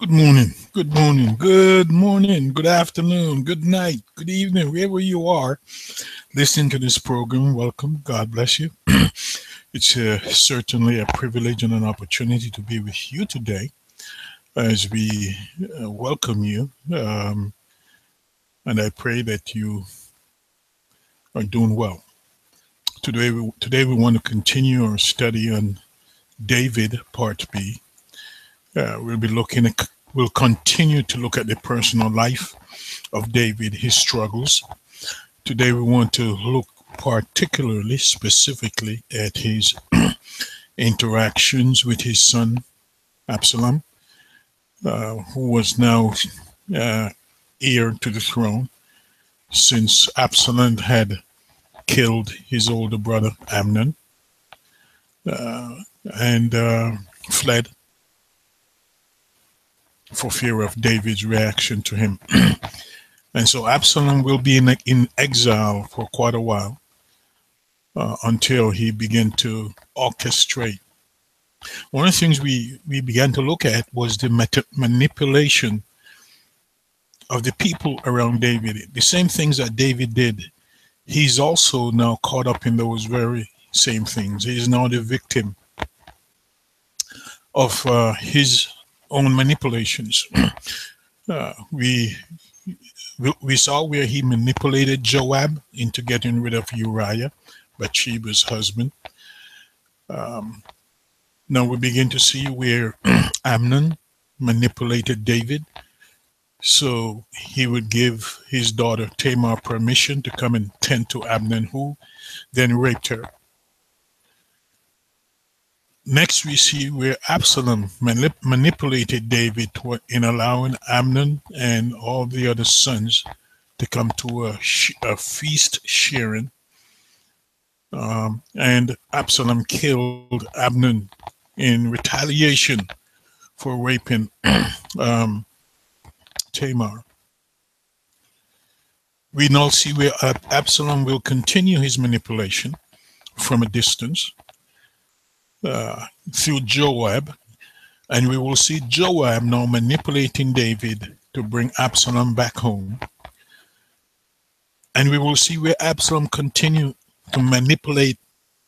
Good morning, good morning, good morning, good afternoon, good night, good evening, wherever you are listening to this program. Welcome. God bless you. It's certainly a privilege and an opportunity to be with you today as we welcome you. And I pray that you are doing well. Today we want to continue our study on David, Part B. We'll continue to look at the personal life of David, his struggles. Today we want to look particularly specifically at his interactions with his son Absalom, who was now uh, heir to the throne since Absalom had killed his older brother Amnon uh, and fled for fear of David's reaction to him. And so Absalom will be in exile for quite a while until he began to orchestrate. One of the things we began to look at was the manipulation of the people around David. The same things that David did, he's also now caught up in those very same things. He's now the victim of his own manipulations. We saw where he manipulated Joab into getting rid of Uriah, Bathsheba's husband. Um, Now we begin to see where Amnon manipulated David so he would give his daughter Tamar permission to come and tend to Amnon, who then raped her. Next, we see where Absalom manipulated David in allowing Amnon and all the other sons to come to a feast sharing. And Absalom killed Amnon in retaliation for raping um, Tamar. We now see where Absalom will continue his manipulation from a distance through Joab, and we will see Joab now manipulating David to bring Absalom back home. And we will see where Absalom continue to manipulate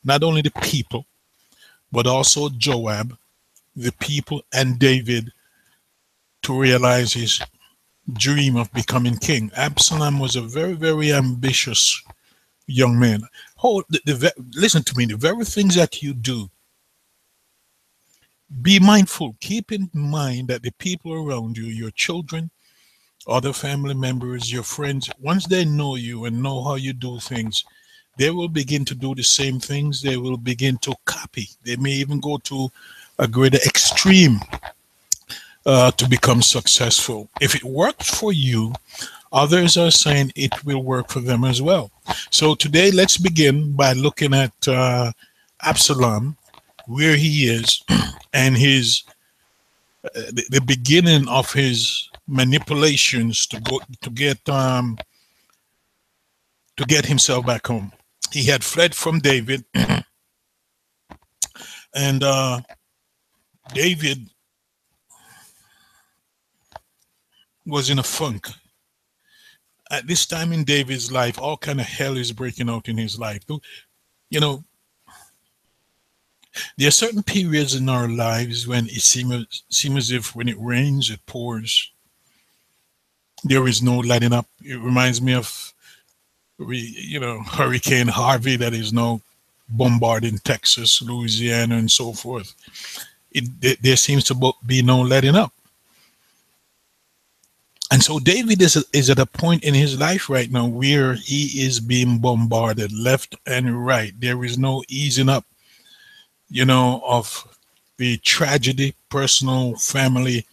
not only the people, but also Joab, the people, and David to realize his dream of becoming king. Absalom was a very, very ambitious young man. Listen to me, the very things that you do, be mindful. Keep in mind that the people around you, your children, other family members, your friends, once they know you and know how you do things, they will begin to do the same things. They will begin to copy. They may even go to a greater extreme to become successful. If it worked for you, others are saying it will work for them as well. So today, let's begin by looking at Absalom, where he is, and the beginning of his manipulations to get himself back home. He had fled from David, and David was in a funk. At this time in David's life, all kind of hell is breaking out in his life. You know, there are certain periods in our lives when it seems as if when it rains, it pours. There is no letting up. It reminds me of Hurricane Harvey that is now bombarding Texas, Louisiana, and so forth. There seems to be no letting up. And so David is at a point in his life right now where he is being bombarded left and right. There is no easing up, of the tragedy, personal, family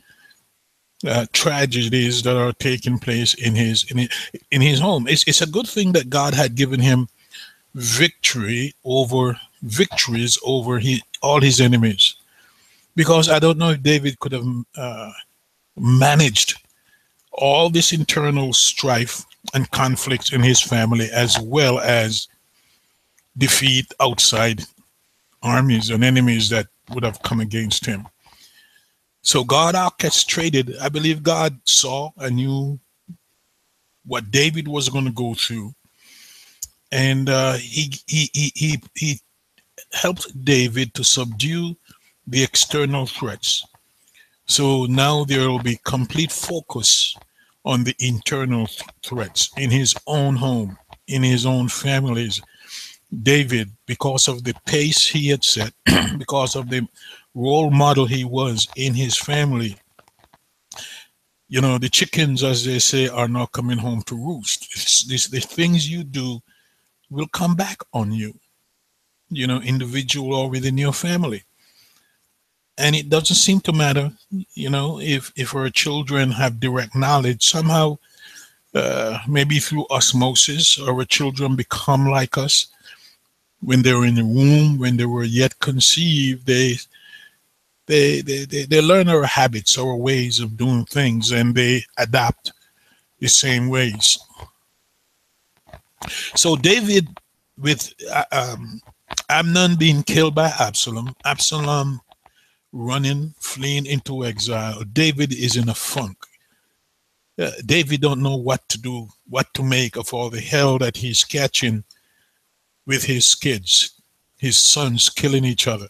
tragedies that are taking place in his home. It's a good thing that God had given him victories over all his enemies, because I don't know if David could have managed all this internal strife and conflict in his family, as well as defeat outside armies and enemies that would have come against him. So God orchestrated, I believe God saw and knew what David was going to go through. And he helped David to subdue the external threats. So now there will be complete focus on the internal threats in his own home, in his own families. David, because of the pace he had set, because of the role model he was in his family, the chickens, as they say, are not coming home to roost. The things you do will come back on you, individual or within your family. And it doesn't seem to matter, if our children have direct knowledge somehow, maybe through osmosis, our children become like us. When they were in the womb, when they were yet conceived, they learn our habits, our ways of doing things, and they adapt the same ways. So David, with Amnon being killed by Absalom running, fleeing into exile, David is in a funk. David don't know what to do, what to make of all the hell that he's catching with his kids, his sons killing each other,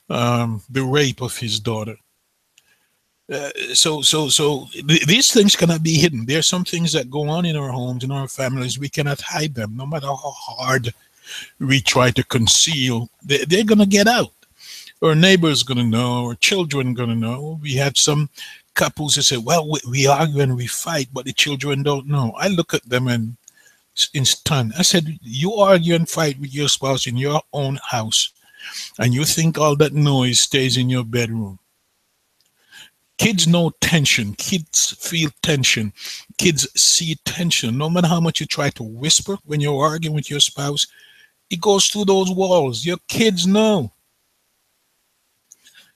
the rape of his daughter. These things cannot be hidden. There are some things that go on in our homes, in our families. We cannot hide them, no matter how hard we try to conceal. They're going to get out. Our neighbors going to know. Our children going to know. We had some couples that say, "Well, we argue and we fight, but the children don't know." I look at them and in stun. I said, "You argue and fight with your spouse in your own house, and you think all that noise stays in your bedroom." Kids know tension. Kids feel tension. Kids see tension. No matter how much you try to whisper when you're arguing with your spouse, it goes through those walls. Your kids know.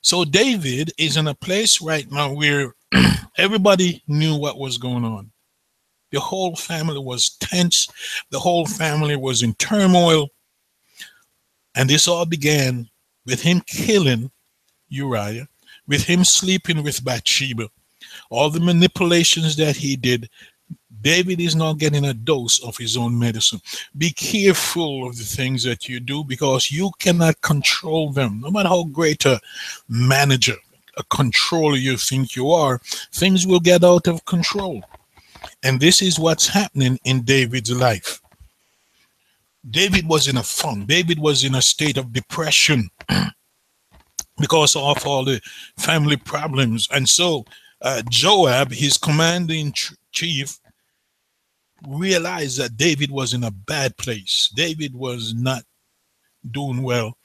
So David is in a place right now where everybody knew what was going on. The whole family was tense. The whole family was in turmoil. And this all began with him killing Uriah, with him sleeping with Bathsheba, all the manipulations that he did. David is now getting a dose of his own medicine. Be careful of the things that you do, because you cannot control them. No matter how great a manager, a controller you think you are, things will get out of control. And this is what's happening in David's life. David was in a funk. David was in a state of depression because of all the family problems. And so Joab, his commanding chief, realized that David was in a bad place. David was not doing well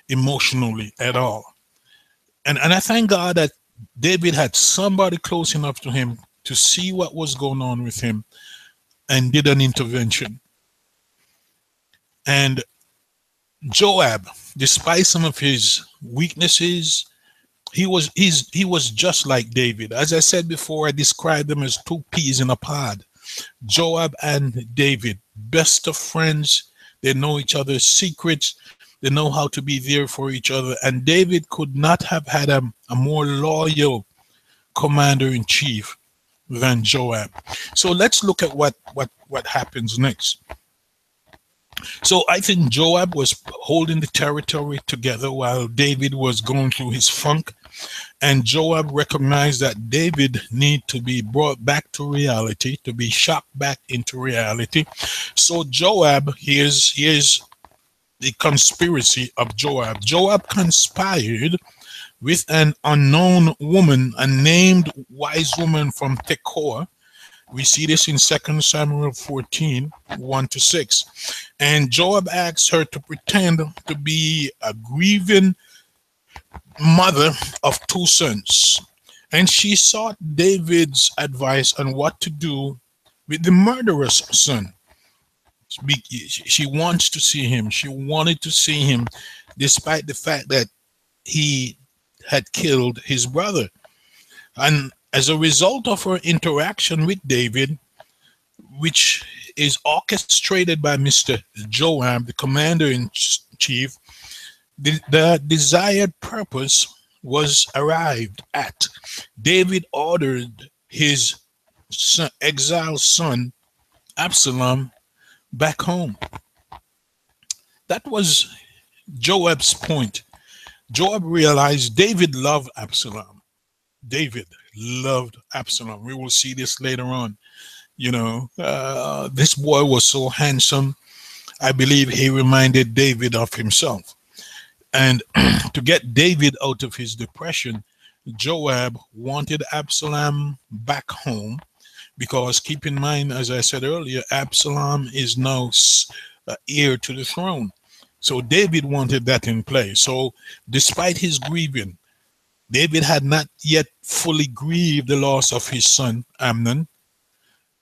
emotionally at all. And I thank God that David had somebody close enough to him to see what was going on with him and did an intervention. And Joab, despite some of his weaknesses, he was just like David. As I said before, I described them as two peas in a pod. Joab and David, best of friends. They know each other's secrets. They know how to be there for each other. And David could not have had a more loyal commander-in-chief than Joab. So let's look at what happens next. So I think Joab was holding the territory together while David was going through his funk. And Joab recognized that David needed to be brought back to reality, to be shocked back into reality. So Joab, here's the conspiracy of Joab. Joab conspired with an unknown woman, a named wise woman from Tekoa. We see this in 2 Samuel 14, 1-6. And Joab asked her to pretend to be a grieving mother of two sons. And she sought David's advice on what to do with the murderous son. She wants to see him. She wanted to see him despite the fact that he had killed his brother. And as a result of her interaction with David, which is orchestrated by Mr. Joab, the commander-in-chief, the desired purpose was arrived at, David ordered his exiled son Absalom back home. That was Joab's point. Joab realized David loved Absalom. David loved Absalom. We will see this later on. This boy was so handsome. I believe he reminded David of himself. And to get David out of his depression, Joab wanted Absalom back home because keep in mind, as I said earlier, Absalom is now heir to the throne. So David wanted that in place. So despite his grieving, David had not yet fully grieved the loss of his son Amnon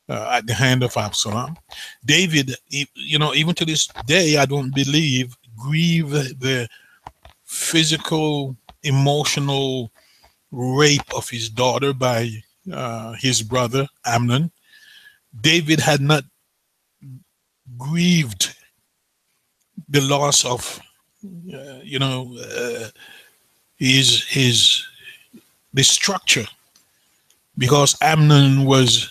at the hand of Absalom. David, even to this day, I don't believe grieve the physical, emotional rape of his daughter by his brother Amnon. David had not grieved the loss of, his the structure because Amnon was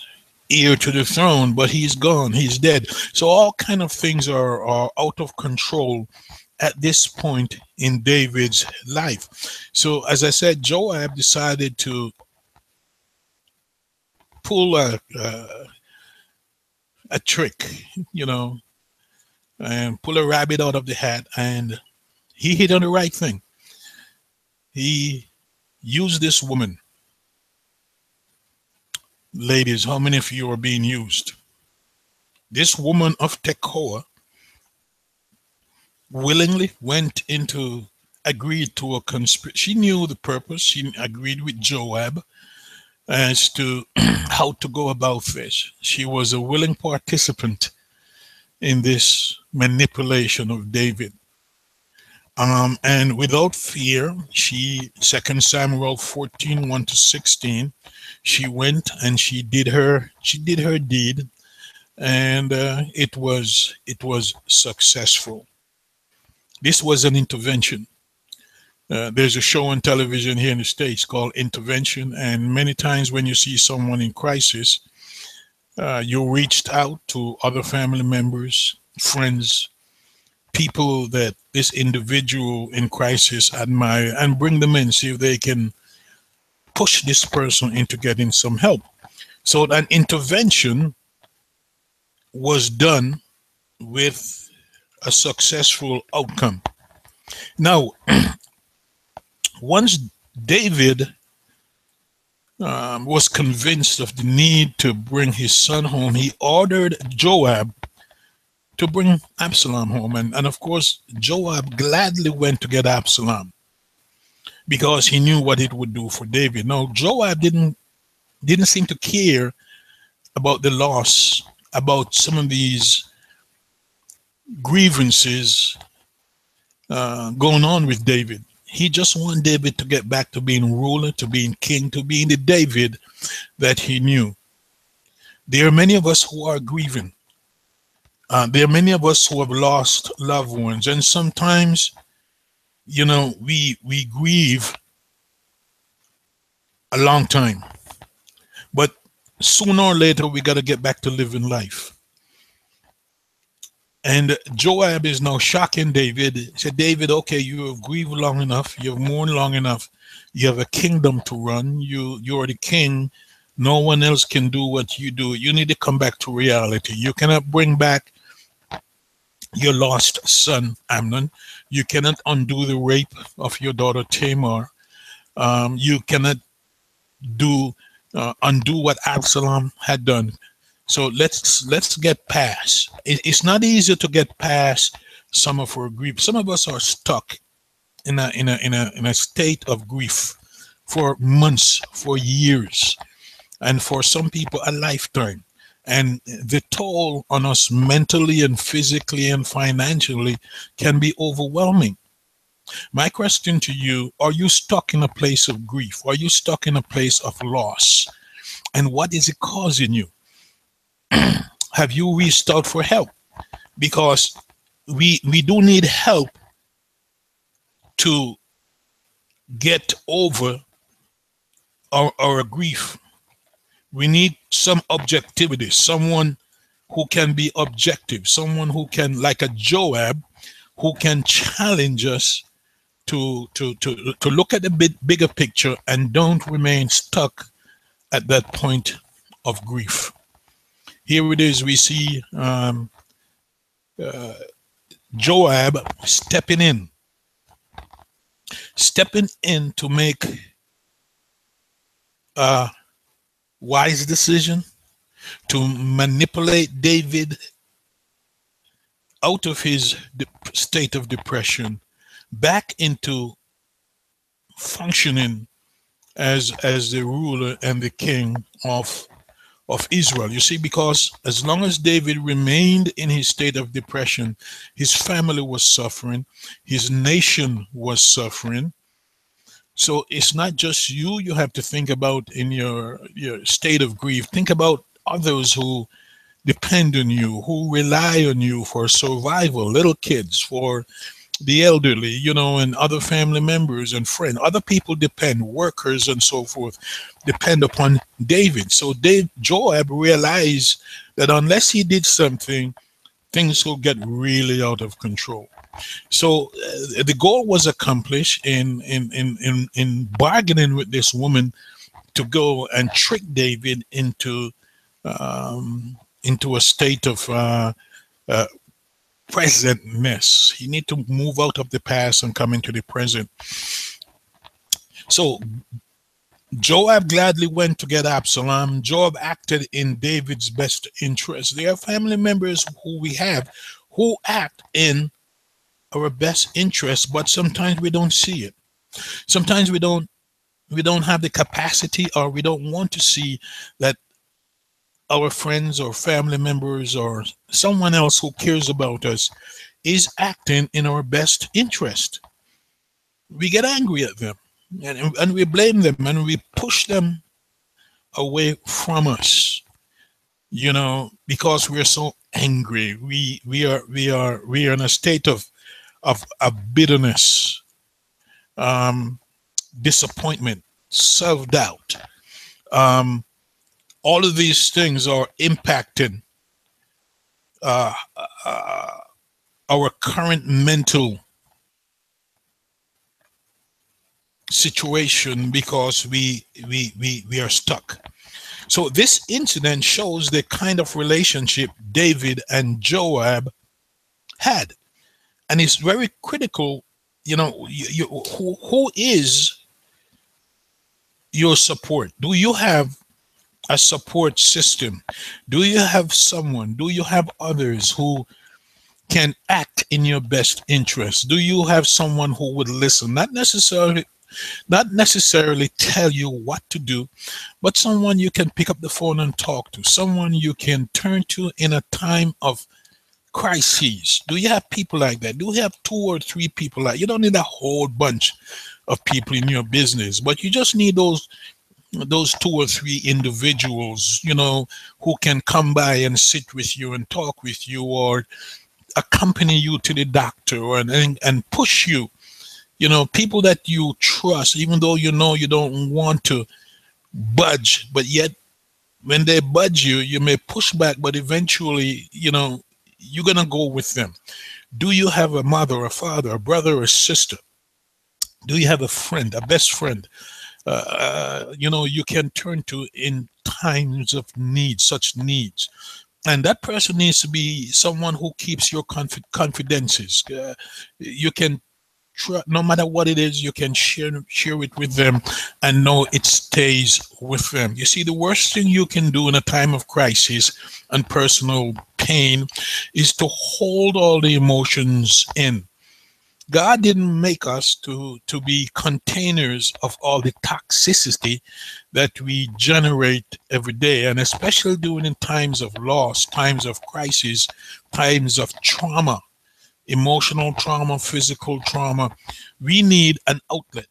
heir to the throne, but he's gone, he's dead. So all kind of things are out of control at this point in David's life. So as I said, Joab decided to pull a trick, and pull a rabbit out of the hat, and he hit on the right thing. He used this woman. Ladies, how many of you are being used? This woman of Tekoa willingly agreed to a conspiracy. She knew the purpose. She agreed with Joab as to how to go about this. She was a willing participant in this manipulation of David. And without fear, she, 2 Samuel 14, 1-16, she went and she did her deed, and it was successful. This was an intervention. There's a show on television here in the States called Intervention, and many times when you see someone in crisis, you reached out to other family members, friends, people that this individual in crisis admire, and bring them in, see if they can push this person into getting some help. So an intervention was done with a successful outcome. Now, once David was convinced of the need to bring his son home, he ordered Joab to bring Absalom home. And of course, Joab gladly went to get Absalom because he knew what it would do for David. Now, Joab didn't seem to care about the loss, about some of these grievances going on with David. He just wanted David to get back to being ruler, to being king, to being the David that he knew. There are many of us who are grieving. There are many of us who have lost loved ones, and sometimes, we grieve a long time, but sooner or later we got to get back to living life. And Joab is now shocking David. He said, David, okay, you have grieved long enough, you have mourned long enough, you have a kingdom to run, you're the king, no one else can do what you do. You need to come back to reality. You cannot bring back your lost son Amnon. You cannot undo the rape of your daughter Tamar. You cannot undo what Absalom had done. So let's get past. It's not easy to get past some of our grief. Some of us are stuck in a state of grief for months, for years, and for some people a lifetime. And the toll on us mentally and physically and financially can be overwhelming. My question to you, are you stuck in a place of grief? Are you stuck in a place of loss? And what is it causing you? Have you reached out for help? Because we do need help to get over our grief. We need some objectivity, someone who can be objective, someone who can, like a Joab, who can challenge us to look at the bigger picture and don't remain stuck at that point of grief. Here it is, we see Joab stepping in to make a wise decision to manipulate David out of his state of depression back into functioning as the ruler and the king of Israel. You see, because as long as David remained in his state of depression, his family was suffering, his nation was suffering. So it's not just you have to think about in your state of grief. Think about others who depend on you, who rely on you for survival, little kids, for the elderly, and other family members and friends. Other people depend, workers and so forth, depend upon David. So Joab realized that unless he did something, things will get really out of control. So the goal was accomplished in bargaining with this woman to go and trick David into a state of presentness. He need to move out of the past and come into the present. So Joab gladly went to get Absalom. Joab acted in David's best interest. There are family members who we have who act in our best interest, but sometimes we don't see it. Sometimes we don't have the capacity, or we don't want to see that our friends or family members or someone else who cares about us is acting in our best interest. We get angry at them and we blame them and we push them away from us, because we're so angry. We are in a state of bitterness, disappointment, self-doubt. All of these things are impacting our current mental situation because we are stuck. So this incident shows the kind of relationship David and Joab had, and it's very critical. Who is your support? Do you have a support system? Do you have someone? Do you have others who can act in your best interest? Do you have someone who would listen, not necessarily tell you what to do, but someone you can pick up the phone and talk to, someone you can turn to in a time of crises? Do you have people like that? Do you have 2 or 3 people like? You don't need a whole bunch of people in your business, but you just need those 2 or 3 individuals, who can come by and sit with you and talk with you, or accompany you to the doctor and push you. People that you trust, even though you don't want to budge, but yet when they budge you may push back, but eventually, you're going to go with them. Do you have a mother, a father, a brother, or a sister? Do you have a friend, a best friend? You can turn to in times of need, such needs. And that person needs to be someone who keeps your confidences. You can, no matter what it is, you can share it with them and know it stays with them. You see, the worst thing you can do in a time of crisis and personal pain is to hold all the emotions in. God didn't make us to be containers of all the toxicity that we generate every day, and especially during times of loss, times of crisis, times of trauma, emotional trauma, physical trauma. We need an outlet.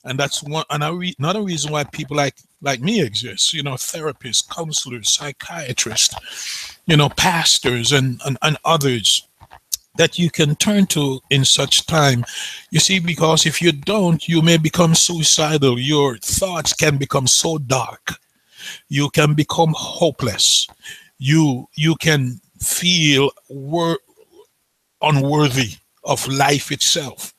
And that's another reason why people like me exist, therapists, counselors, psychiatrists, pastors and others. that you can turn to in such time. You see, because if you don't, you may become suicidal. Your thoughts can become so dark. You can become hopeless. You can feel unworthy of life itself.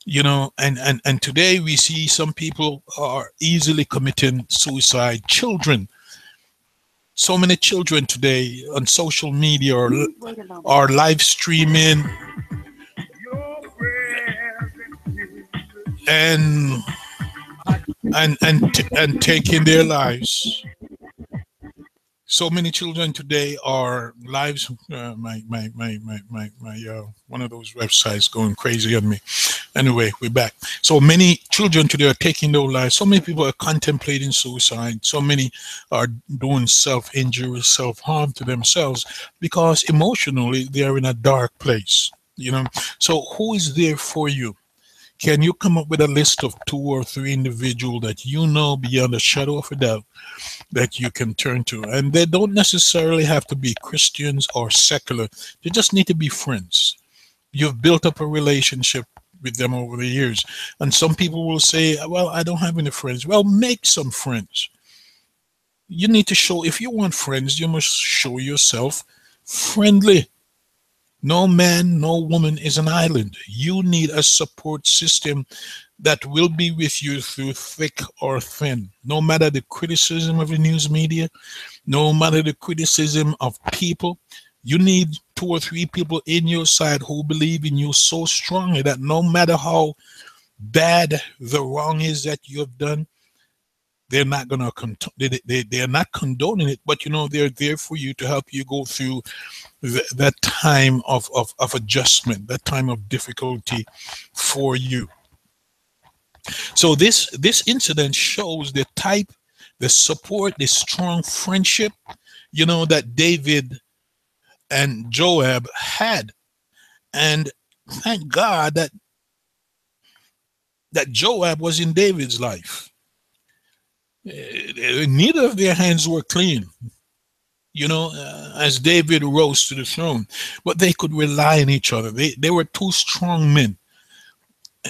And today we see some people are easily committing suicide. Children, so many children today on social media are live streaming and and taking their lives. So many children today are lives. One of those websites going crazy on me. Anyway, we're back. So many children today are taking their lives. So many people are contemplating suicide. So many are doing self-injury, self-harm to themselves because emotionally they are in a dark place. So who is there for you? Can you come up with a list of two or three individuals that you know beyond a shadow of a doubt that you can turn to? And they don't necessarily have to be Christians or secular. They just need to be friends. You've built up a relationship with them over the years. And some people will say, well, I don't have any friends. Well, make some friends. You need to show, if you want friends, you must show yourself friendly. No man, no woman is an island. You need a support system that will be with you through thick or thin. No matter the criticism of the news media, no matter the criticism of people, you need two or three people in your side who believe in you so strongly that no matter how bad the wrong is that you have done, they're not going to they're not condoning it, but they're there for you to help you go through that time of adjustment, that time of difficulty for you. So this incident shows the type, the support, the strong friendship, that David and Joab had. And thank God that Joab was in David's life. Neither of their hands were clean, as David rose to the throne, but they could rely on each other. They were two strong men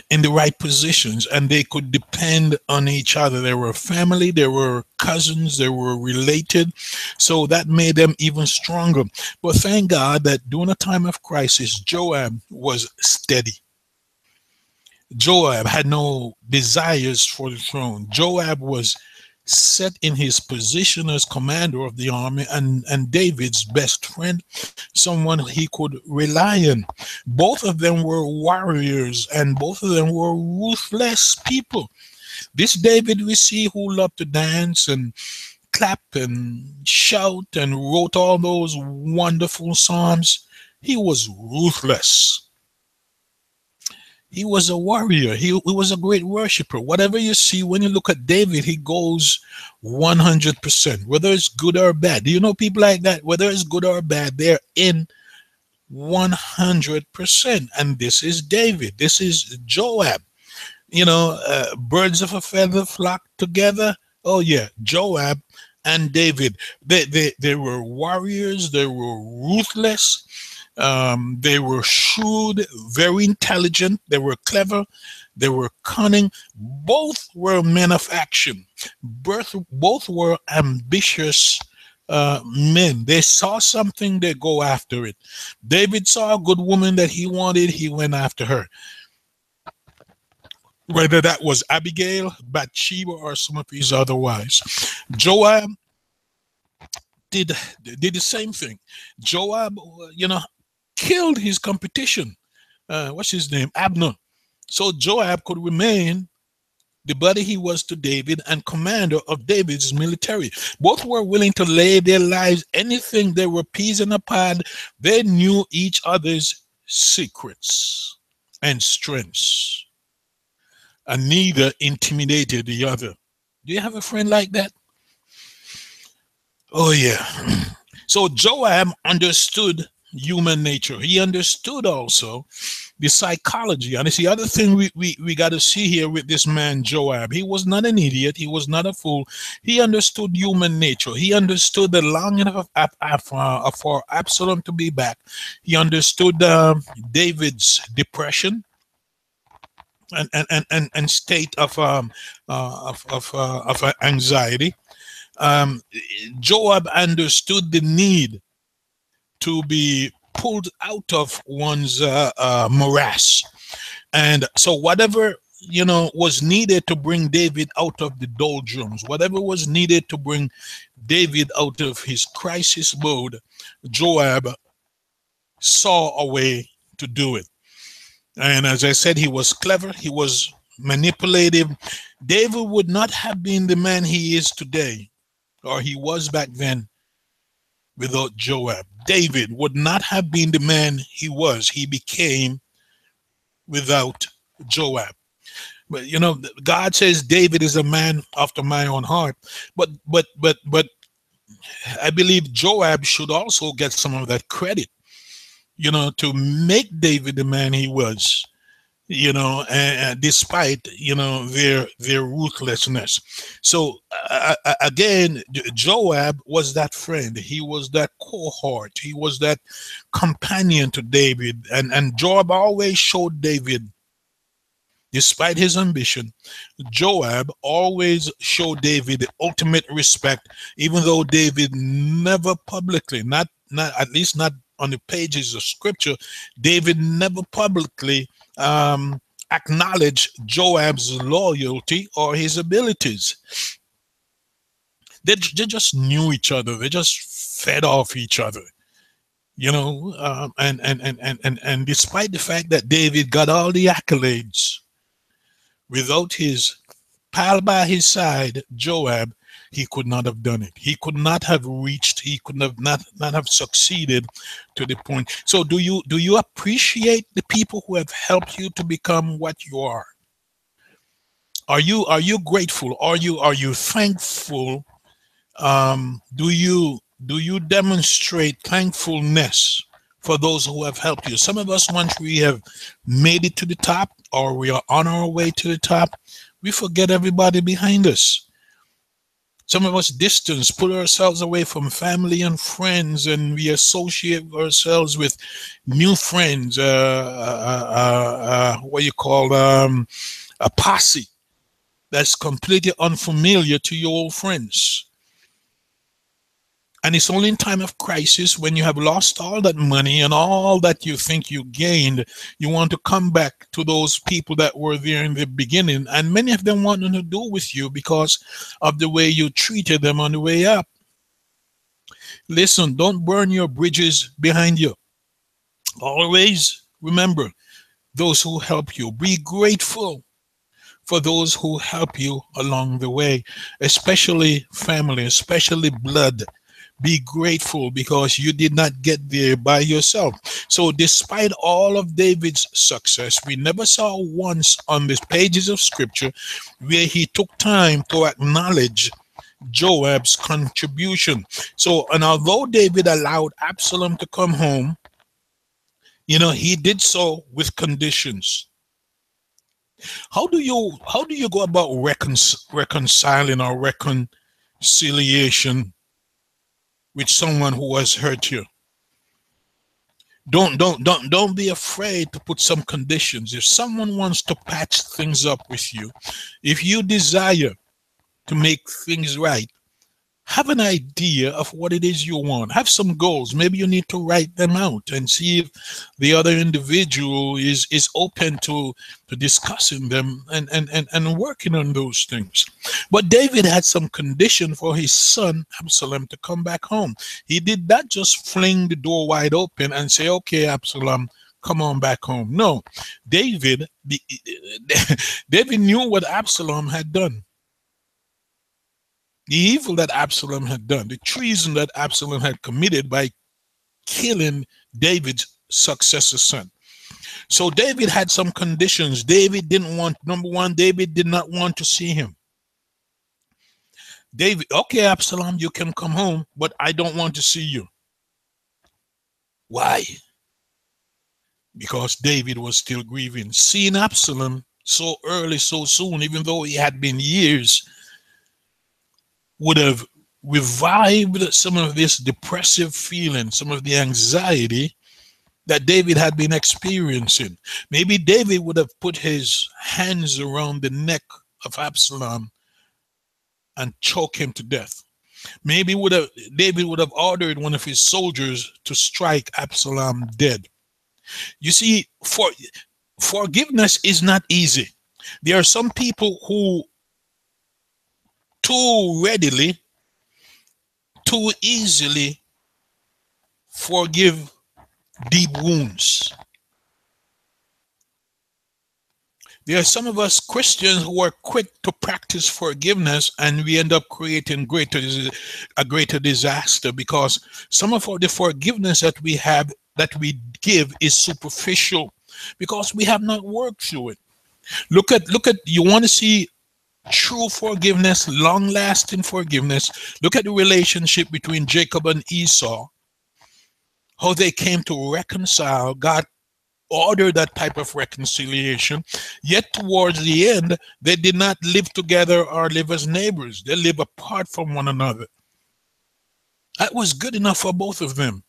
in the right positions, and they could depend on each other. They were family, they were cousins, they were related, so that made them even stronger. But thank God that during a time of crisis, Joab was steady. Joab had no desires for the throne. Joab was set in his position as commander of the army, and David's best friend, someone he could rely on. Both of them were warriors, and both of them were ruthless people. This David we see, who loved to dance and clap and shout and wrote all those wonderful psalms, he was ruthless. He was a warrior. He was a great worshiper. Whatever you see, when you look at David, he goes 100%, whether it's good or bad. Do you know people like that? Whether it's good or bad, they're in 100%. And this is David. This is Joab. Birds of a feather flock together. Oh, yeah, Joab and David. They were warriors. They were ruthless. They were shrewd, very intelligent. They were clever. They were cunning. Both were men of action. Both were ambitious men. They saw something, they go after it. David saw a good woman that he wanted, he went after her. Whether that was Abigail, Bathsheba, or some of his other wives. Joab did the same thing. Joab, killed his competition. What's his name? Abner. So Joab could remain the buddy he was to David and commander of David's military. Both were willing to lay their lives, anything. They were peas in a pod. They knew each other's secrets and strengths, and neither intimidated the other. Do you have a friend like that? Oh, yeah. So Joab understood human nature. He understood also The psychology. And it's the other thing we got to see here with this man Joab. He was not an idiot. He was not a fool. He understood human nature. He understood the longing for Absalom to be back. He understood David's depression and state of anxiety. Um, Joab understood the need to be pulled out of one's morass. And so whatever was needed to bring David out of the doldrums, whatever was needed to bring David out of his crisis mode, Joab saw a way to do it. And as I said, he was clever, he was manipulative. David would not have been the man he is today, or he was back then, without Joab. David would not have been the man he became without Joab. But God says David is a man after my own heart. But I believe Joab should also get some of that credit, to make David the man he was, and despite their ruthlessness. So again, Joab was that friend. He was that cohort. He was that companion to David, and Joab always showed David. Despite his ambition, Joab always showed David the ultimate respect, even though David never publicly, not at least not on the pages of scripture, David never publicly acknowledged Joab's loyalty or his abilities. They just knew each other. They just fed off each other. And despite the fact that David got all the accolades, without his pal by his side, Joab, he could not have done it. He could not have reached. He could not have succeeded to the point. So, do you appreciate the people who have helped you to become what you are? Are you grateful? Are you thankful? Do you demonstrate thankfulness for those who have helped you? Some of us, once we have made it to the top, or we are on our way to the top, we forget everybody behind us. Some of us distance, pull ourselves away from family and friends, and we associate ourselves with new friends, what you call a posse that's completely unfamiliar to your old friends. And it's only in time of crisis, when you have lost all that money and all that you think you gained, you want to come back to those people that were there in the beginning. And many of them want nothing to do with you because of the way you treated them on the way up. Listen, don't burn your bridges behind you. Always remember those who help you. Be grateful for those who help you along the way, especially family, especially blood. Be grateful because you did not get there by yourself. So despite all of David's success, we never saw once on the pages of scripture where he took time to acknowledge Joab's contribution. So, and although David allowed Absalom to come home, he did so with conditions. How do you go about reconciling or reconciliation with someone who has hurt you? Don't be afraid to put some conditions. If someone wants to patch things up with you, if you desire to make things right, have an idea of what it is you want. Have some goals. Maybe you need to write them out and see if the other individual is open to discussing them and working on those things. But David had some condition for his son Absalom to come back home. He did not just fling the door wide open and say, okay, Absalom, come on back home. No, David knew what Absalom had done. The evil that Absalom had done, the treason that Absalom had committed by killing David's successor son. So David had some conditions. David didn't want, number one, David did not want to see him. David, okay, Absalom, you can come home, but I don't want to see you. Why? because David was still grieving. Seeing Absalom so early, so soon, even though he had been years, would have revived some of this depressive feeling, some of the anxiety that David had been experiencing. Maybe David would have put his hands around the neck of Absalom and choke him to death. Maybe David would have ordered one of his soldiers to strike Absalom dead. You see, forgiveness is not easy. There are some people who too readily, too easily forgive deep wounds. There are some of us Christians who are quick to practice forgiveness, and we end up creating a greater disaster, because some of the forgiveness that we have, that we give, is superficial because we have not worked through it. Look at you want to see true forgiveness, long lasting forgiveness. Look at the relationship between Jacob and Esau, how they came to reconcile. God ordered that type of reconciliation, yet towards the end they did not live together or live as neighbors. They live apart from one another. That was good enough for both of them,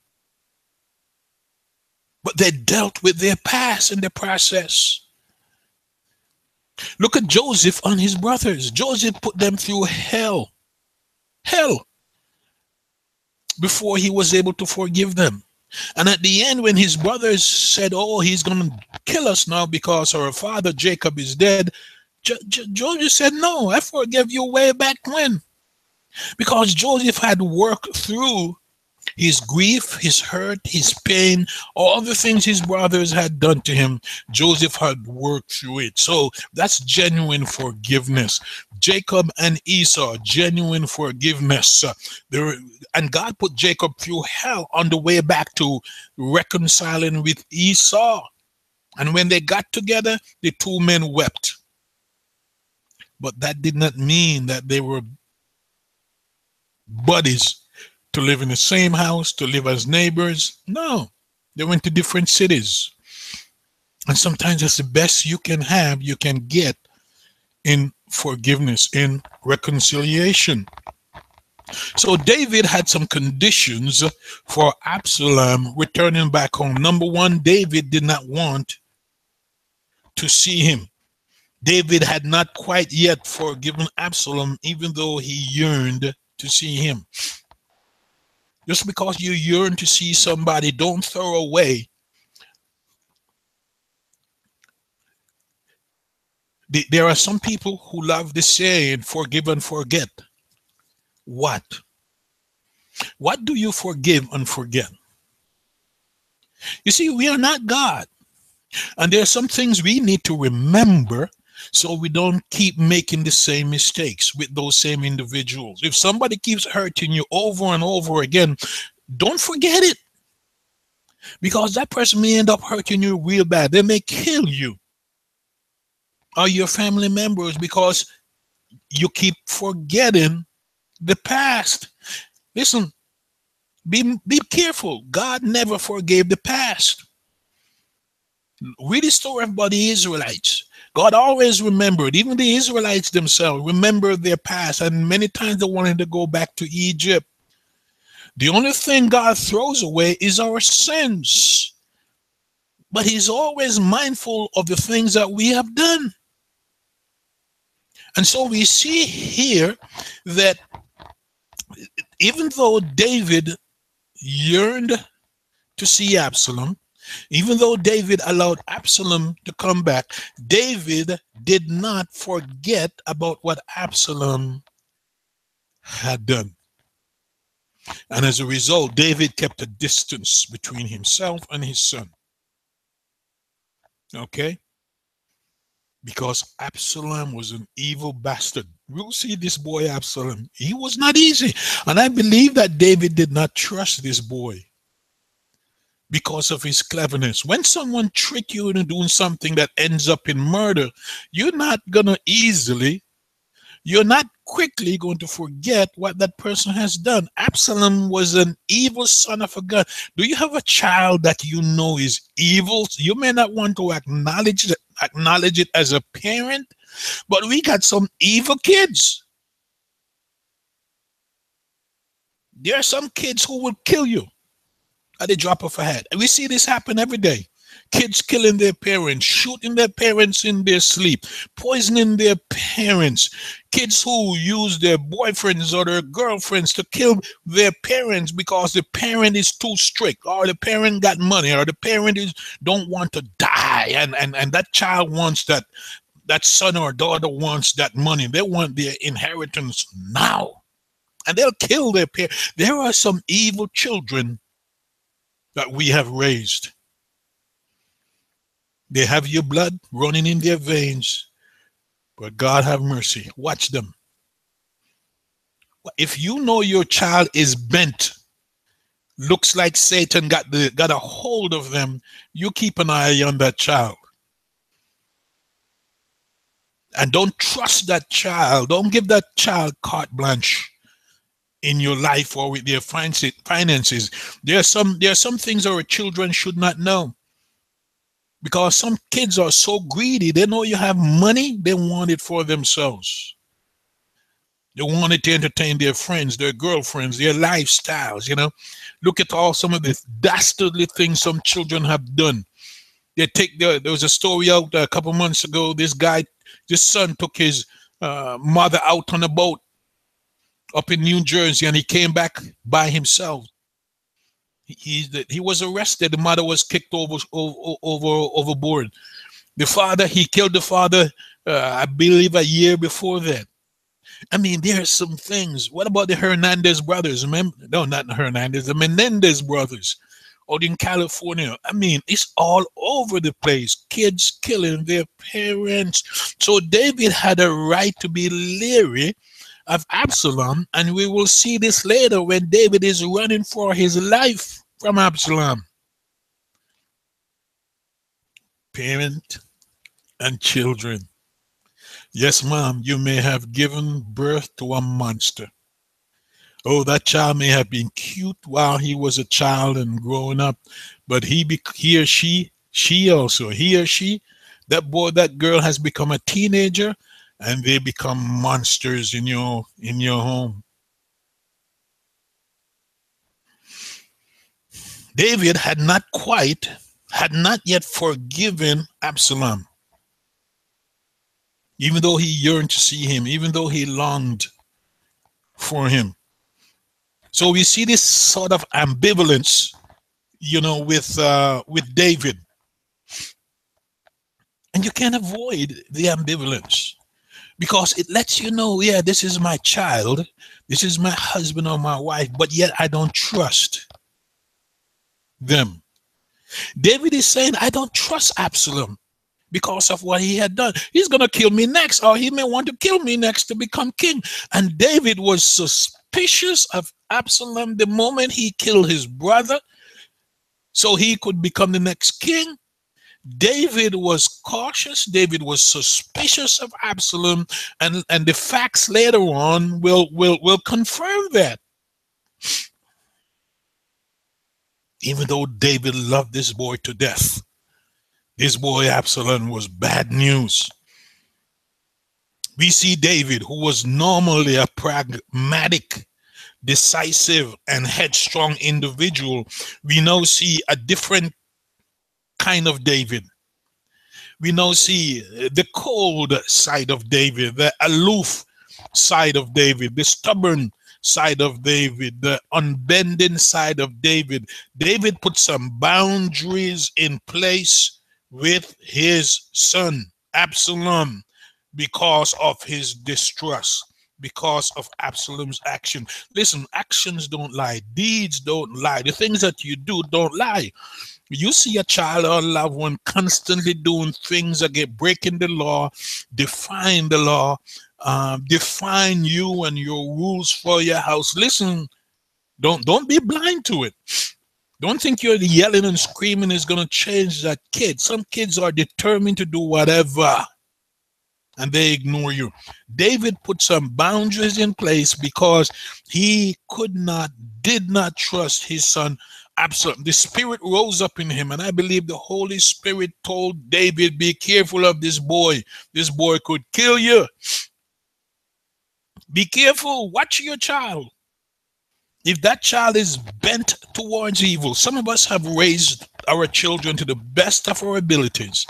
but they dealt with their past in the process. Look at Joseph and his brothers. Joseph put them through hell before he was able to forgive them. And at the end, when his brothers said, oh, he's going to kill us now because our father Jacob is dead, Joseph said, no, I forgave you way back when. Because Joseph had worked through his grief, his hurt, his pain, all the things his brothers had done to him. Joseph had worked through it. So that's genuine forgiveness. Jacob and Esau, genuine forgiveness. And God put Jacob through hell on the way back to reconciling with Esau. And when they got together, the two men wept. But that did not mean that they were buddies, to live in the same house, to live as neighbors. No, they went to different cities. And sometimes that's the best you can have, you can get in forgiveness, in reconciliation. So David had some conditions for Absalom returning back home. Number one, David did not want to see him. David had not quite yet forgiven Absalom, even though he yearned to see him. Just because you yearn to see somebody, don't throw away there are some people who love the saying, forgive and forget. What do you forgive and forget? You see, we are not God. And there are some things we need to remember so we don't keep making the same mistakes with those same individuals. If somebody keeps hurting you over and over again, don't forget it, because that person may end up hurting you real bad. They may kill you or your family members because you keep forgetting the past. Listen, be careful. God never forgave the past. Read the story about the Israelites. God always remembered, even the Israelites themselves remembered their past, and many times they wanted to go back to Egypt. The only thing God throws away is our sins, but he's always mindful of the things that we have done. And so we see here that even though David yearned to see Absalom, even though David allowed Absalom to come back, David did not forget about what Absalom had done. And as a result, David kept a distance between himself and his son. Okay? Because Absalom was an evil bastard. We'll see this boy Absalom. He was not easy. And I believe that David did not trust this boy because of his cleverness. When someone tricks you into doing something that ends up in murder, you're not quickly going to forget what that person has done. Absalom was an evil son of a gun. Do you have a child that you know is evil? You may not want to acknowledge it as a parent, but we got some evil kids. There are some kids who will kill you at the drop of a hat. And we see this happen every day. Kids killing their parents, shooting their parents in their sleep, poisoning their parents. Kids who use their boyfriends or their girlfriends to kill their parents because the parent is too strict, or the parent got money, or the parent don't want to die, and that child wants that son or daughter wants that money. They want their inheritance now, and they'll kill their parents. There are some evil children that we have raised. They have your blood running in their veins, but God have mercy. Watch them. If you know your child is bent, looks like Satan got a hold of them, you keep an eye on that child. And don't trust that child. Don't give that child carte blanche in your life or with their finances. There are some things our children should not know. Because some kids are so greedy, they know you have money, they want it for themselves. They want it to entertain their friends, their girlfriends, their lifestyles, Look at some of the dastardly things some children have done. There was a story out a couple months ago. This son took his mother out on a boat up in New Jersey, and he came back by himself. He was arrested. The mother was kicked overboard. He killed the father, I believe, a year before that. I mean, there are some things. What about the Hernandez brothers? Remember? No, not the Hernandez, the Menendez brothers out in California. I mean, it's all over the place. Kids killing their parents. So David had a right to be leery of Absalom, and we will see this later when David is running for his life from Absalom. Parent and children. Yes, mom, you may have given birth to a monster. Oh, that child may have been cute while he was a child and growing up, but he or she, that boy, that girl has become a teenager, and they become monsters in your home. David had not yet forgiven Absalom, even though he yearned to see him, even though he longed for him. So we see this sort of ambivalence, with David, and you can't avoid the ambivalence. Because it lets you know, yeah, this is my child, this is my husband or my wife, but yet I don't trust them. David is saying, I don't trust Absalom because of what he had done. He's going to kill me next, or he may want to kill me next to become king. And David was suspicious of Absalom the moment he killed his brother so he could become the next king. David was cautious. David was suspicious of Absalom, and the facts later on will confirm that. Even though David loved this boy to death, this boy Absalom was bad news. We see David, who was normally a pragmatic, decisive, and headstrong individual. We now see a different kind of David. We now see the cold side of David, the aloof side of David, the stubborn side of David, the unbending side of David. David put some boundaries in place with his son Absalom because of his distrust, because of Absalom's action. Listen, actions don't lie, deeds don't lie, the things that you do don't lie. You see a child or a loved one constantly doing things again, breaking the law, defying the law, define you and your rules for your house. Listen, don't be blind to it. Don't think you're yelling and screaming is going to change that kid. Some kids are determined to do whatever. and they ignore you. David put some boundaries in place because he could not, did not trust his son Absalom. The spirit rose up in him, and I believe the Holy Spirit told David, be careful of this boy. This boy could kill you. Be careful. Watch your child. If that child is bent towards evil, some of us have raised our children to the best of our abilities.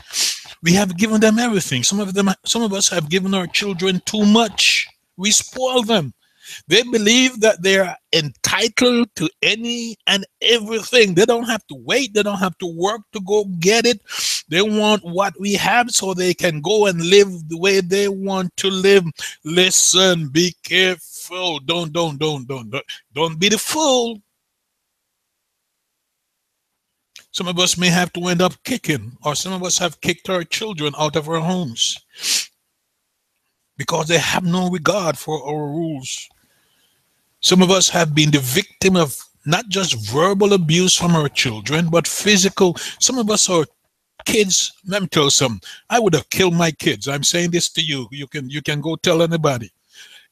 We have given them everything. Some of us have given our children too much. We spoil them. They believe that they are entitled to any and everything. They don't have to wait. They don't have to work to go get it. They want what we have so they can go and live the way they want to live. Listen, be careful. Don't be the fool. Some of us may have to end up kicking, or some of us have kicked our children out of our homes because they have no regard for our rules. Some of us have been the victim of not just verbal abuse from our children, but physical. Some of us are kids. Let me tell you something. I would have killed my kids. I'm saying this to you. You can go tell anybody.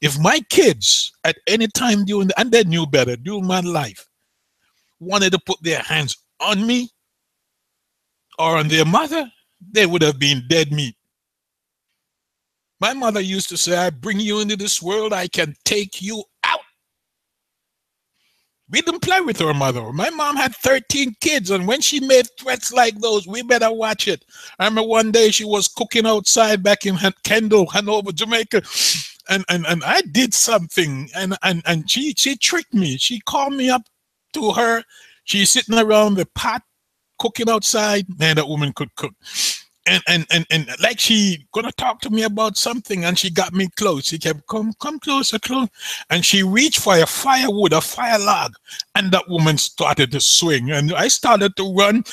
If my kids at any time and they knew better, during my life, wanted to put their hands on me or on their mother, they would have been dead meat. My mother used to say, I bring you into this world, I can take you out. We didn't play with our mother. My mom had 13 kids, and when she made threats like those, we better watch it. I remember one day she was cooking outside back in Kendall, Hanover, Jamaica, and I did something, and she tricked me. She called me up to her. She's sitting around the pot cooking outside. Man, that woman could cook. And like she gonna talk to me about something, and she got me close. She kept come closer, close, and she reached for a firewood, a fire log, and that woman started to swing, and I started to run.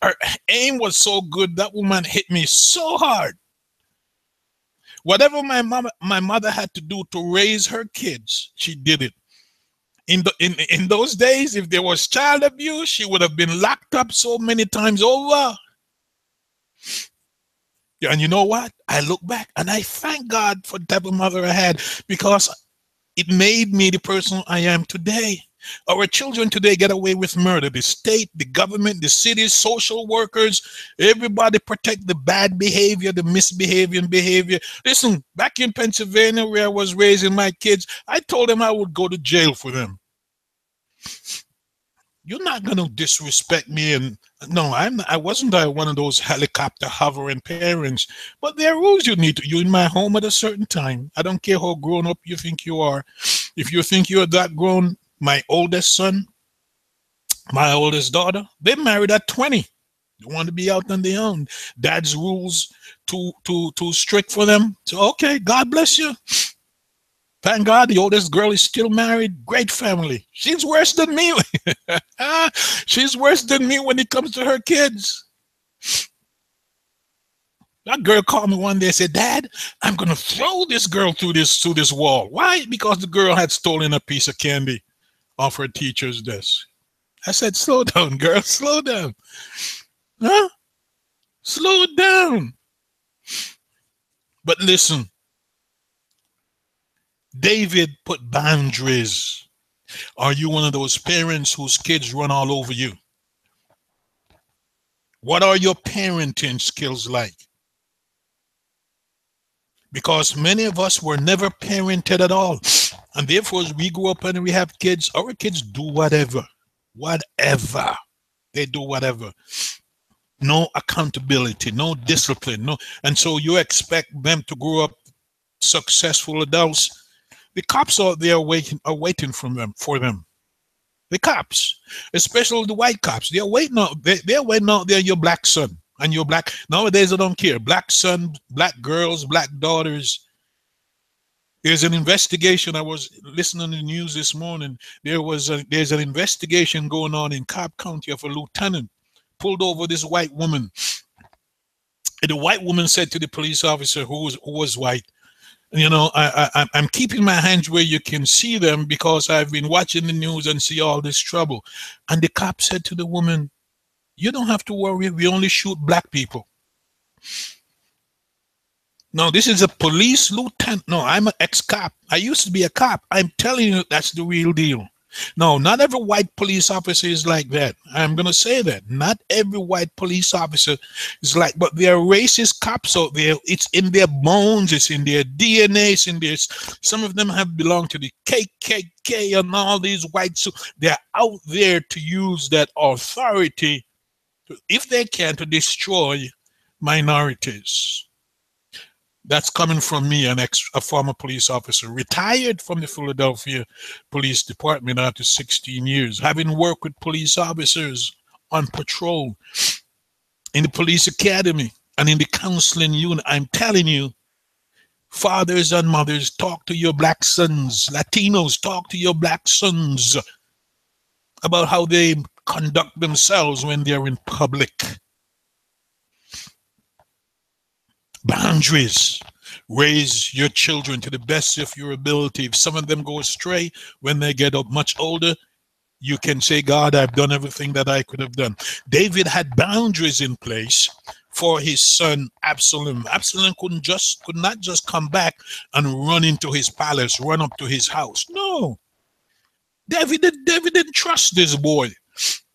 Her aim was so good, that woman hit me so hard. Whatever my mother had to do to raise her kids, she did it. In those days, if there was child abuse, she would have been locked up so many times over. Yeah, and you know what? I look back and I thank God for the type of mother I had, because it made me the person I am today. Our children today get away with murder. The state, the government, the cities, social workers, everybody protect the bad behavior, the misbehaving behavior. Listen, back in Pennsylvania where I was raising my kids, I told them I would go to jail for them. You're not going to disrespect me. And no, I wasn't one of those helicopter hovering parents, but there are rules you need to. You're in my home at a certain time. I don't care how grown up you think you are. If you think you're that grown, my oldest son, my oldest daughter, they married at 20. They want to be out on their own. Dad's rules too strict for them. So okay, God bless you. Thank God the oldest girl is still married. Great family. She's worse than me. She's worse than me when it comes to her kids. That girl called me one day and said, Dad, I'm going to throw this girl through this wall. Why? Because the girl had stolen a piece of candy off her teacher's desk. I said, slow down, girl. Slow down. Huh? Slow down. But listen. David put boundaries. Are you one of those parents whose kids run all over you? What are your parenting skills like? Because many of us were never parented at all. And therefore, as we grow up and we have kids, our kids do whatever. Whatever. They do whatever. No accountability, no discipline, no. And so you expect them to grow up successful adults. The cops out there waiting for them. The cops, especially the white cops, they're waiting out. They're waiting out there. Your black son and your black. Nowadays, I don't care. Black son, black girls, black daughters. There's an investigation. I was listening to the news this morning. There's an investigation going on in Cobb County of a lieutenant pulled over this white woman. And the white woman said to the police officer who was white, you know, I'm keeping my hands where you can see them because I've been watching the news and see all this trouble. And the cop said to the woman, you don't have to worry. We only shoot black people. No, this is a police lieutenant. No, I'm an ex-cop. I used to be a cop. I'm telling you, that's the real deal. No, not every white police officer is like that. I'm going to say that. Not every white police officer is like, but there are racist cops out there. It's in their bones. It's in their DNA. It's in their, some of them have belonged to the KKK and all these whites. So they're out there to use that authority, if they can, to destroy minorities. That's coming from me, a former police officer, retired from the Philadelphia Police Department after 16 years, having worked with police officers on patrol in the police academy and in the counseling unit. I'm telling you, fathers and mothers, talk to your black sons. Latinos, talk to your black sons about how they conduct themselves when they're in public. Boundaries. Raise your children to the best of your ability. If some of them go astray when they get up much older, you can say, God, I've done everything that I could have done. David had boundaries in place for his son Absalom. Absalom could not just come back and run into his palace, run up to his house. No. David didn't trust this boy.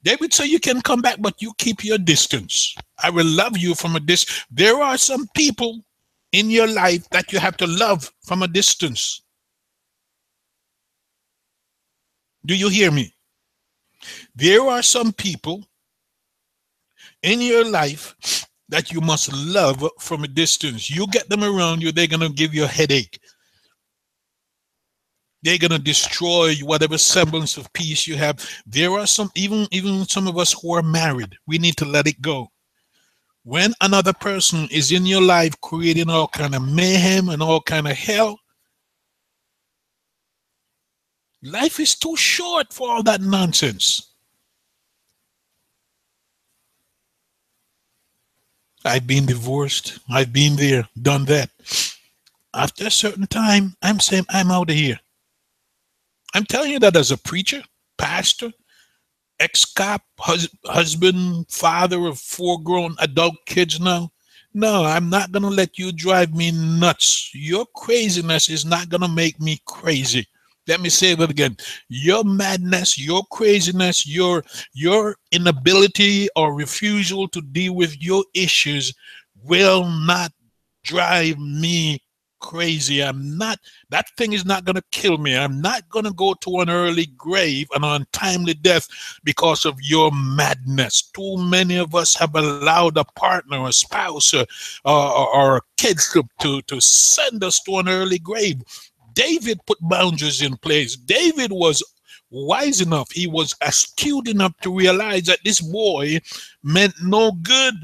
David said, you can come back, but you keep your distance. I will love you from a distance. There are some people in your life that you have to love from a distance. Do you hear me? There are some people in your life that you must love from a distance. You get them around you, they're going to give you a headache. They're going to destroy whatever semblance of peace you have. There are some, even some of us who are married, we need to let it go. When another person is in your life creating all kind of mayhem and all kind of hell, life is too short for all that nonsense. I've been divorced. I've been there, done that. After a certain time, I'm saying, I'm out of here. I'm telling you that as a preacher, pastor, ex-cop, husband, father of 4 grown adult kids now. No, I'm not going to let you drive me nuts. Your craziness is not going to make me crazy. Let me say that again. Your madness, your craziness, your inability or refusal to deal with your issues will not drive me crazy. That thing is not going to kill me. I'm not going to go to an early grave, an untimely death because of your madness. Too many of us have allowed a partner, a spouse, or kids to send us to an early grave. David put boundaries in place. David was wise enough. He was astute enough to realize that this boy meant no good.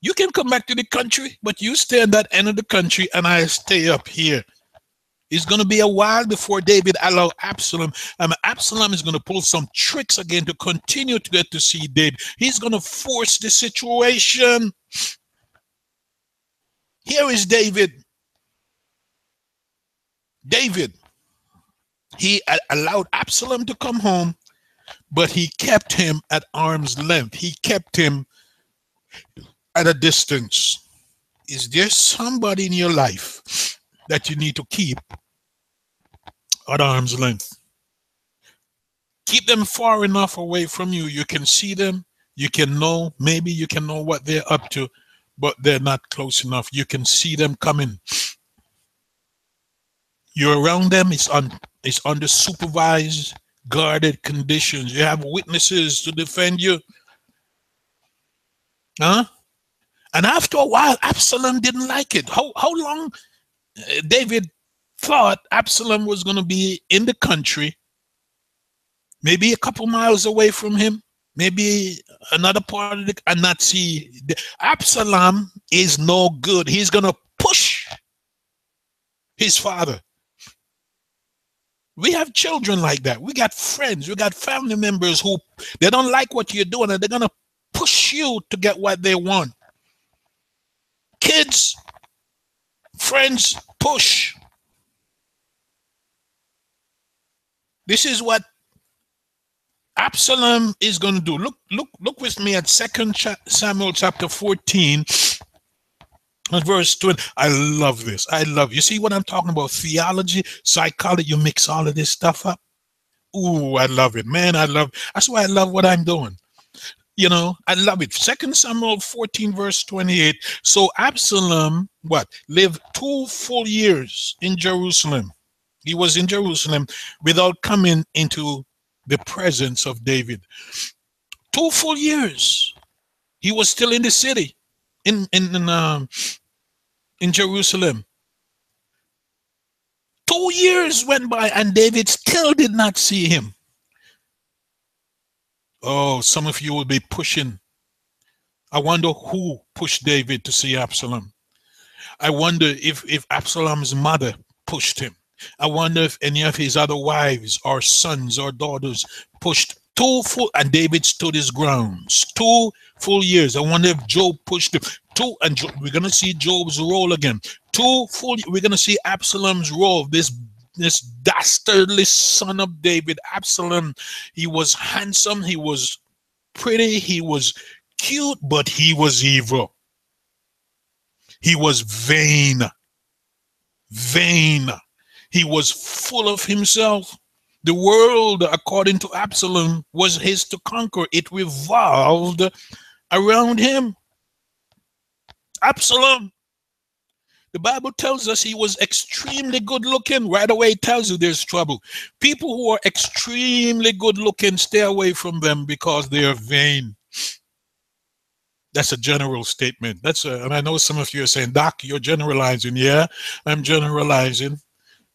You can come back to the country, but you stay in that end of the country and I stay up here. It's going to be a while before David allowed Absalom. Absalom is going to pull some tricks again to continue to get to see David. He's going to force the situation. Here is David. David, he allowed Absalom to come home, but he kept him at arm's length. He kept him at a distance. Is there somebody in your life that you need to keep at arm's length? Keep them far enough away from you. You can see them. You can know, maybe you can know what they're up to, but they're not close enough. You can see them coming. You're around them. It's under supervised, guarded conditions. You have witnesses to defend you. Huh? And after a while, Absalom didn't like it. How long David thought Absalom was going to be in the country, maybe a couple miles away from him, maybe another part of it, and not see. Absalom is no good. He's going to push his father. We have children like that. We got friends. We got family members who they don't like what you're doing and they're going to push you to get what they want. Kids, friends, push. This is what Absalom is going to do. Look with me at 2 Samuel chapter 14 And verse 20, I love this. I love, you see what I'm talking about? Theology, psychology, you mix all of this stuff up. Ooh, I love it, man. That's why I love what I'm doing. I love it. Second Samuel 14, verse 28. So Absalom, what? Lived 2 full years in Jerusalem. He was in Jerusalem without coming into the presence of David. 2 full years. He was still in the city, in Jerusalem. 2 years went by and David still did not see him. Oh, some of you will be pushing. I wonder who pushed David to see Absalom. I wonder if Absalom's mother pushed him. I wonder if any of his other wives or sons or daughters pushed. And David stood his grounds. 2 full years. I wonder if Job pushed him. And we're gonna see Job's role again. We're gonna see Absalom's role. This dastardly son of David, Absalom. He was handsome. He was pretty. He was cute, but he was evil. He was vain. Vain. He was full of himself. The world, according to Absalom, was his to conquer. It revolved around him. Absalom. The Bible tells us he was extremely good looking. Right away it tells you there's trouble. People who are extremely good looking, stay away from them because they are vain. That's a general statement. And I know some of you are saying, Doc, you're generalizing. Yeah, I'm generalizing.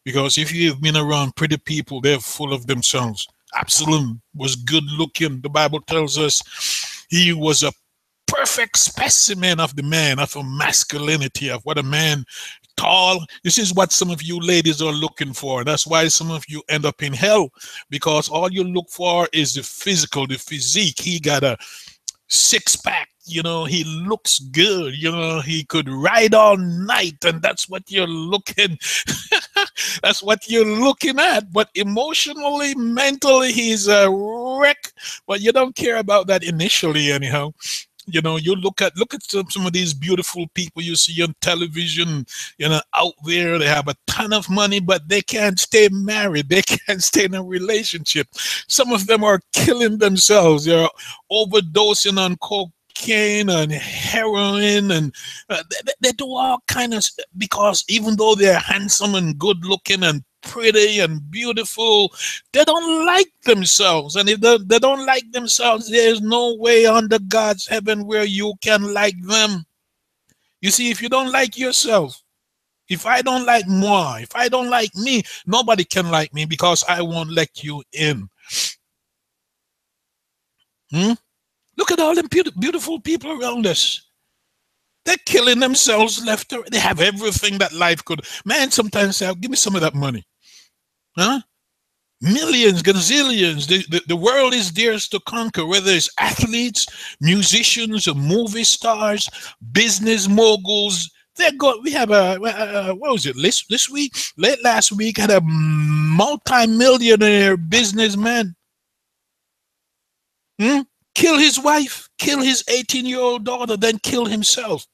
Because if you've been around pretty people, they're full of themselves. Absalom was good looking. The Bible tells us he was a perfect specimen of the man, of a masculinity, of what a man tall. This is what some of you ladies are looking for. That's why some of you end up in hell, because all you look for is the physical, the physique. He got a six-pack, he looks good, he could ride all night, and that's what you're looking that's what you're looking at. But emotionally, mentally, he's a wreck. But you don't care about that initially anyhow. You look at some of these beautiful people you see on television, out there. They have a ton of money, but they can't stay married. They can't stay in a relationship. Some of them are killing themselves. They're overdosing on cocaine and heroin, and they do all kind of, because even though they're handsome and good looking and pretty and beautiful, they don't like themselves. And if they don't like themselves, there's no way under God's heaven where you can like them. You see, if you don't like yourself, if I don't like moi, if I don't like me, nobody can like me, because I won't let you in. Look at all them beautiful people around us. They're killing themselves left or right. They have everything that life could. Man, sometimes say, give me some of that money. Huh? Millions, gazillions. The world is theirs to conquer, whether it's athletes, musicians, or movie stars, business moguls. We have what was it, this week? Late last week, had a multi-millionaire businessman. Kill his wife, kill his 18-year-old daughter, then kill himself.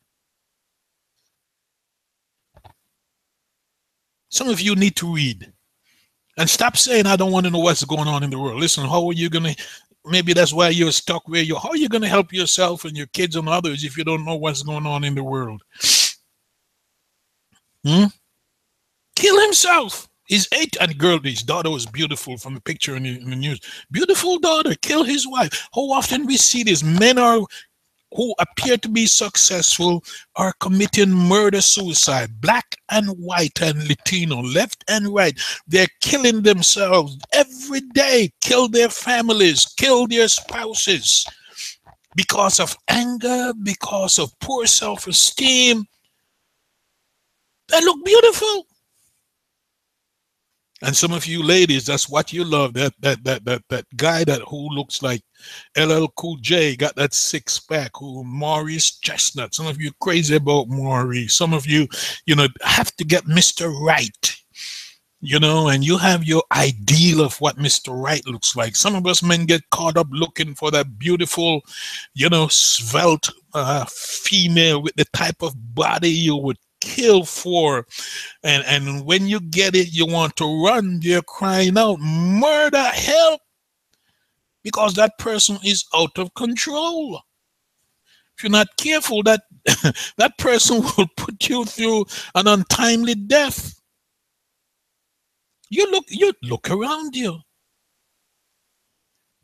Some of you need to read. And stop saying, I don't want to know what's going on in the world. Listen, how are you going to, maybe that's why you're stuck where you're, how are you going to help yourself and your kids and others if you don't know what's going on in the world? Kill himself. His his daughter was beautiful from the picture in the news. Beautiful daughter, kill his wife. How often we see this? Men who appear to be successful are committing murder-suicide, black and white and Latino, left and right. They're killing themselves every day, kill their families, kill their spouses because of anger, because of poor self-esteem. They look beautiful. And some of you ladies, that's what you love. That guy who looks like LL Cool J, got that six-pack, who Maurice Chestnut. Some of you crazy about Maurice. Some of you, have to get Mr. Right. and you have your ideal of what Mr. Right looks like. Some of us men get caught up looking for that beautiful, svelte female with the type of body you would kill for. And when you get it, you want to run. You're crying out, murder, help, because that person is out of control. If you're not careful, that that person will put you through an untimely death. You look around you.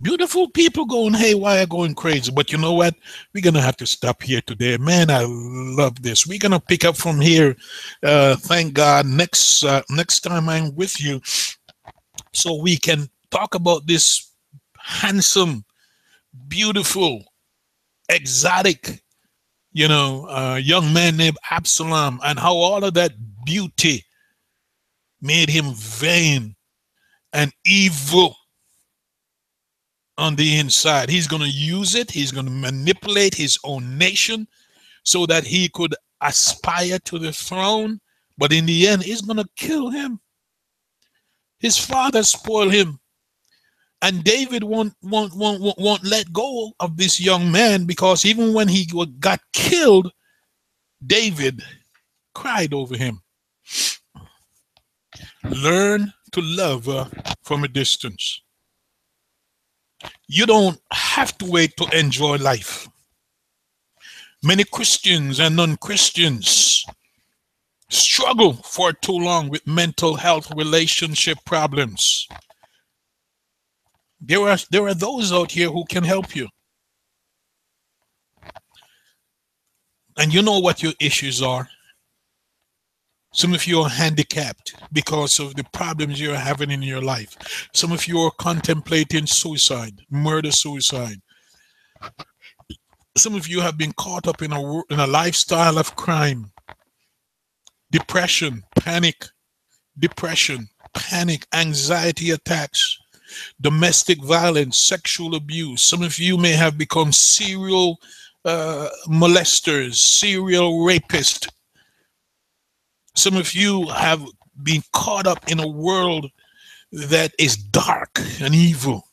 Beautiful people going haywire, going crazy. But you know what? We're gonna have to stop here today. Man, I love this. We're gonna pick up from here. Thank God. Next time I'm with you, so we can talk about this handsome, beautiful, exotic, young man named Absalom, and how all of that beauty made him vain and evil on the inside. He's going to use it. He's going to manipulate his own nation so that he could aspire to the throne. But in the end, he's going to kill him. His father spoiled him. And David won't let go of this young man, because even when he got killed, David cried over him. Learn to love from a distance. You don't have to wait to enjoy life. Many Christians and non-Christians struggle for too long with mental health, relationship problems. There are those out here who can help you. And you know what your issues are. Some of you are handicapped because of the problems you're having in your life. Some of you are contemplating suicide, murder suicide. Some of you have been caught up in a lifestyle of crime, depression, panic, anxiety attacks, domestic violence, sexual abuse. Some of you may have become serial molesters, serial rapists. Some of you have been caught up in a world that is dark and evil.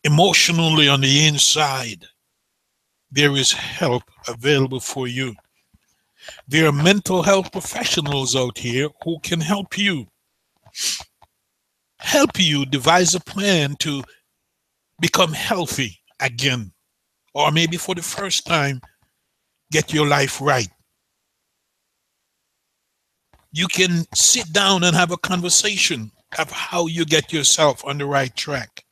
Emotionally on the inside, there is help available for you. There are mental health professionals out here who can help you devise a plan to become healthy again, or maybe for the first time, get your life right. You can sit down and have a conversation of how you get yourself on the right track.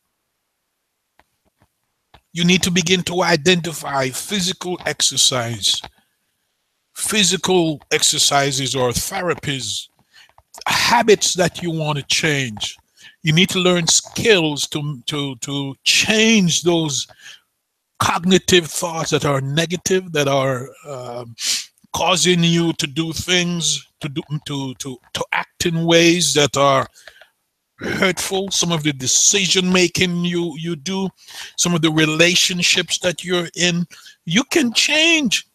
You need to begin to identify physical exercises or therapies, habits that you want to change. You need to learn skills to change those cognitive thoughts that are negative, that are causing you to do things, to act in ways that are hurtful. Some of the decision making you do, some of the relationships that you're in, you can change.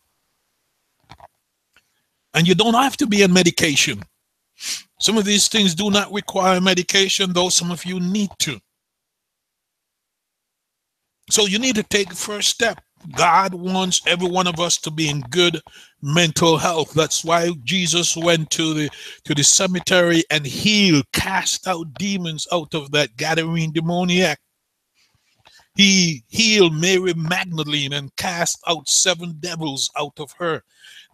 And you don't have to be on medication. Some of these things do not require medication, though some of you need to. So you need to take the first step. God wants every one of us to be in good mental health. That's why Jesus went to the cemetery and cast out demons out of that Gadarene demoniac. He healed Mary Magdalene and cast out 7 devils out of her.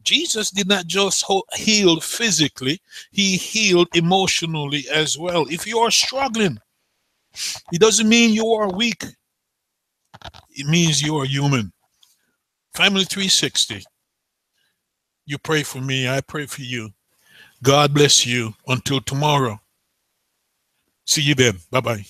Jesus did not just heal physically, he healed emotionally as well. If you are struggling, it doesn't mean you are weak. It means you are human. Family 360. You pray for me, I pray for you. God bless you until tomorrow. See you then. Bye-bye.